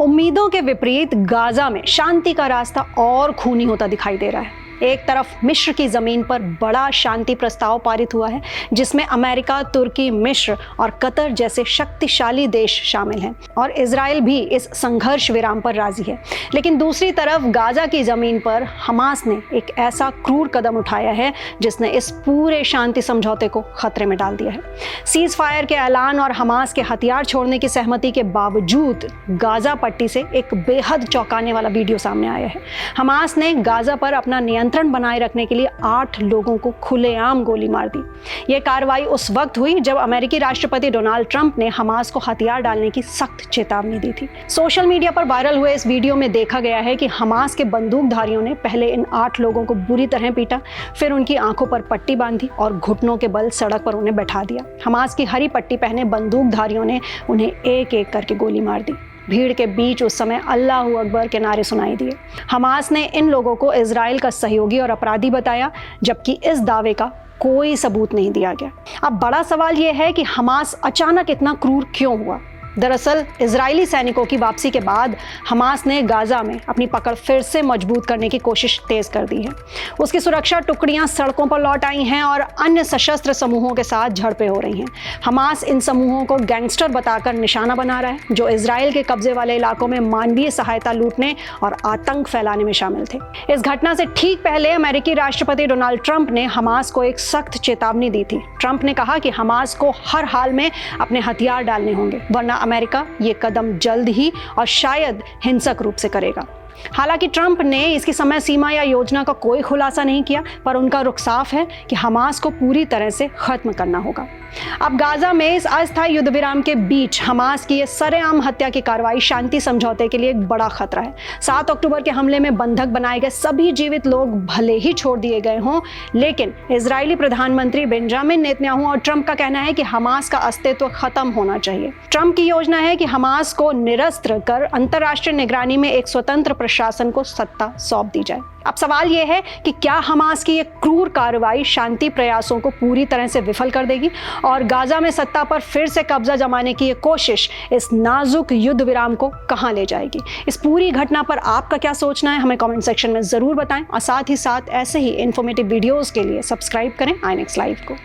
उम्मीदों के विपरीत गाजा में शांति का रास्ता और खूनी होता दिखाई दे रहा है। एक तरफ मिस्र की जमीन पर बड़ा शांति प्रस्ताव पारित हुआ है जिसमें अमेरिका, तुर्की, मिस्र और कतर जैसे शक्तिशाली देश शामिल हैं और इजराइल भी इस संघर्ष विराम पर राजी है। लेकिन दूसरी तरफ गाजा की जमीन पर हमास ने एक ऐसा क्रूर कदम उठाया है जिसने इस पूरे शांति समझौते को खतरे में डाल दिया है। सीज फायर के ऐलान और हमास के हथियार छोड़ने की सहमति के बावजूद गाजा पट्टी से एक बेहद चौंकाने वाला वीडियो सामने आया है। हमास ने गाजा पर अपना नियंत्रण बनाए रखने के लिए 8 लोगों को खुलेआम गोली मार दी। यह कार्रवाई उस वक्त हुई जब अमेरिकी राष्ट्रपति डोनाल्ड ट्रंप ने हमास को हथियार डालने की सख्त चेतावनी दी थी। सोशल मीडिया पर वायरल हुए इस वीडियो में देखा गया है कि हमास के बंदूकधारियों ने पहले इन 8 लोगों को बुरी तरह पीटा, फिर उनकी आंखों पर पट्टी बांधी और घुटनों के बल सड़क पर उन्हें बैठा दिया। हमास की हरी पट्टी पहने बंदूकधारियों ने उन्हें एक एक करके गोली मार दी। भीड़ के बीच उस समय अल्लाहू अकबर के नारे सुनाई दिए। हमास ने इन लोगों को इजराइल का सहयोगी और अपराधी बताया, जबकि इस दावे का कोई सबूत नहीं दिया गया। अब बड़ा सवाल यह है कि हमास अचानक इतना क्रूर क्यों हुआ। दरअसल इजरायली सैनिकों की वापसी के बाद हमास ने गाजा में अपनी पकड़ फिर से मजबूत करने की कोशिश तेज कर दी है। उसकी सुरक्षा टुकड़ियां सड़कों पर लौट आई हैं और अन्य सशस्त्र समूहों के साथ झड़पें हो रही हैं। हमास इन समूहों को गैंगस्टर बताकर निशाना बना रहा है जो इजराइल के कब्जे वाले इलाकों में मानवीय सहायता लूटने और आतंक फैलाने में शामिल थे। इस घटना से ठीक पहले अमेरिकी राष्ट्रपति डोनाल्ड ट्रंप ने हमास को एक सख्त चेतावनी दी थी। ट्रंप ने कहा कि हमास को हर हाल में अपने हथियार डालने होंगे, वरना अमेरिका ये कदम जल्द ही और शायद हिंसक रूप से करेगा। हालांकि ट्रंप ने इसकी समय सीमा या योजना का कोई खुलासा नहीं किया, पर उनका रुख साफ है कि हमास को पूरी तरह से खत्म करना होगा। अब गाजा में इस अस्थायी युद्ध विराम के बीच हमास की ये सरेआम हत्या की कार्रवाई शांति समझौते के लिए एक बड़ा खतरा है। 7 अक्टूबर के हमले में बंधक बनाए गए सभी जीवित लोग भले ही छोड़ दिए गए हों, लेकिन इजरायली प्रधानमंत्री बेंजामिन नेतन्याहू और ट्रंप का कहना है कि हमास का अस्तित्व खत्म होना चाहिए। ट्रंप की योजना है कि हमास को निरस्त्र कर अंतर्राष्ट्रीय निगरानी में एक स्वतंत्र प्रशासन को सत्ता सौंप दी जाए। अब सवाल यह है कि क्या हमास की ये क्रूर कार्रवाई शांति प्रयासों को पूरी तरह से विफल कर देगी और गाजा में सत्ता पर फिर से कब्जा जमाने की ये कोशिश इस नाजुक युद्ध विराम को कहां ले जाएगी। इस पूरी घटना पर आपका क्या सोचना है, हमें कमेंट सेक्शन में जरूर बताएं और साथ ही साथ ऐसे ही इंफॉर्मेटिव वीडियोस के लिए सब्सक्राइब करें आई नेक्स्ट लाइव को।